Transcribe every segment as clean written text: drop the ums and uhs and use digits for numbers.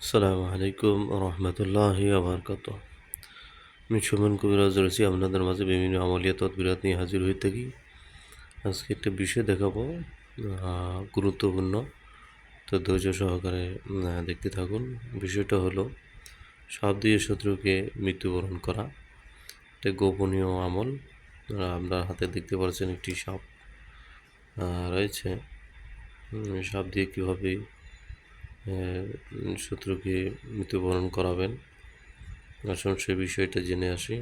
আসসালামু আলাইকুম রহমতুল্লাহি বারাকাতুহু। আমি সুমন কবিরাজ রয়েছি আপনাদের মাঝে বিভিন্ন আমলিয়া তদবিরাত নিয়ে হাজির হয়ে থাকি। আজকে একটা বিষয় দেখাবো, গুরুত্বপূর্ণ, তো ধৈর্য সহকারে দেখতে থাকুন। বিষয়টা হলো সাপ দিয়ে শত্রুকে মৃত্যুবরণ করা। একটা গোপনীয় আমল। আপনার হাতে দেখতে পাচ্ছেন একটি সাপ রয়েছে। সাপ দিয়ে কীভাবে শত্রুকে মৃত্যুবরণ করাবেন, আসুন সে বিষয়টা জেনে আসি।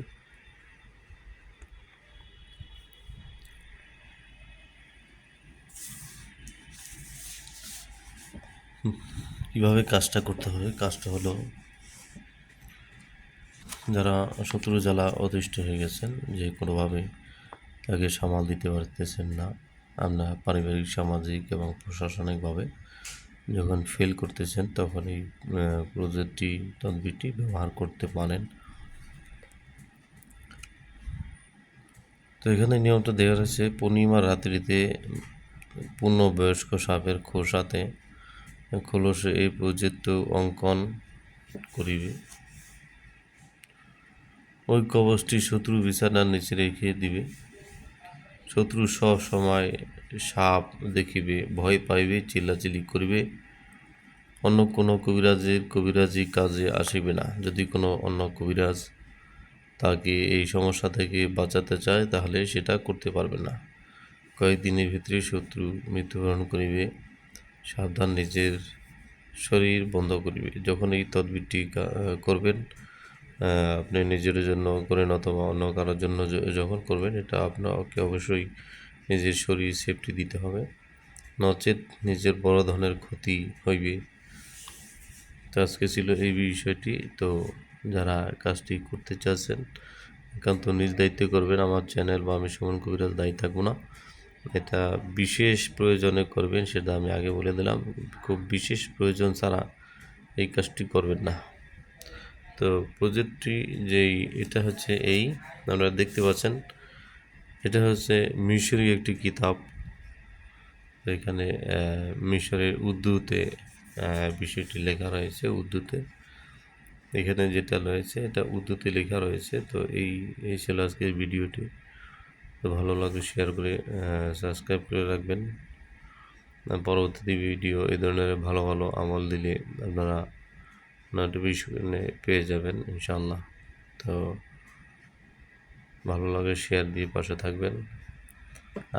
কিভাবে কাজটা করতে হবে? কাজটা হলো, যারা শত্রু জ্বালা অতিষ্ঠ হয়ে গেছেন, যে কোনোভাবে তাকে সামাল দিতে পারতেছেন না, আপনার পারিবারিক, সামাজিক এবং প্রশাসনিকভাবে যখন ফেল করতেছেন, তখন এই প্রযুক্তি তদবিরটি ব্যবহার করতে পারেন। তো এখানে নিয়মটা দেওয়া রয়েছে, পূর্ণিমা রাত্রিতে পূর্ণবয়স্ক সাপের খোসাতে খোলসে এই প্রযুক্ত অঙ্কন করিবে। ওই কবচটি শত্রু বিছানার নিচে রেখে দিবে। শত্রু সব সময় সাপ দেখিবে, ভয় পাইবে, চিল্লাচিল্লি করিবে। অন্য কোনো কবিরাজি কাজে আসিবে না। যদি কোনো অন্য কবিরাজ তাকে এই সমস্যা থেকে বাঁচাতে চায়, তাহলে সেটা করতে পারবে না। কয়েকদিনের ভিতরে শত্রু মৃত্যুবরণ করিবে। সাবধান, নিজের শরীর বন্ধ করিবে। যখন এই তদবিরটি করবেন, আপনি নিজের জন্য করেন অথবা অন্য কারোর জন্য যখন করবেন, এটা আপনাকে অবশ্যই নিজের শরীর সেফটি দিতে হবে, নচেত নিজের বড় ধরনের ক্ষতি হইবে। তো আজকে ছিল এই বিষয়টি। তো যারা কাজটি করতে চাচ্ছেন, একান্ত নিজ দায়িত্বে করবেন। আমার চ্যানেল বা আমি সুমন কবিরাজ দায়ী থাকবো না। এটা বিশেষ প্রয়োজনে করবেন, সেটা আমি আগে বলে দিলাম। খুব বিশেষ প্রয়োজন ছাড়া এই কাজটি করবেন না। তো প্রজেক্টটি এটা হচ্ছে আপনারা দেখতে পাচ্ছেন, এটা হচ্ছে মিশরি একটি কিতাব। এখানে মিশরের উর্দুতে বিষয়টি লেখা রয়েছে, উর্দুতে। এখানে যেটা রয়েছে এটা উর্দুতে লেখা রয়েছে। তো এই ছিল আজকের ভিডিওটি। তো ভালো লাগলে শেয়ার করে সাবস্ক্রাইব করে রাখবেন। পরবর্তী ভিডিও এই ধরনের ভালো ভালো আমল দিলে আপনারা নোটিফিকেশনে পেয়ে যাবেন ইনশাআল্লাহ। তো ভালো লাগে শেয়ার দিয়ে পাশে থাকবেন।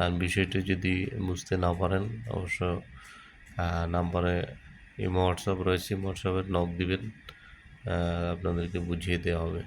আর বিষয়টি যদি বুঝতে না পারেন, অবশ্য নাম্বারে হোয়াটসঅ্যাপ রয়েছে, হোয়াটসঅ্যাপে নক দিবেন, আপনাদেরকে বুঝিয়ে দেওয়া হবে।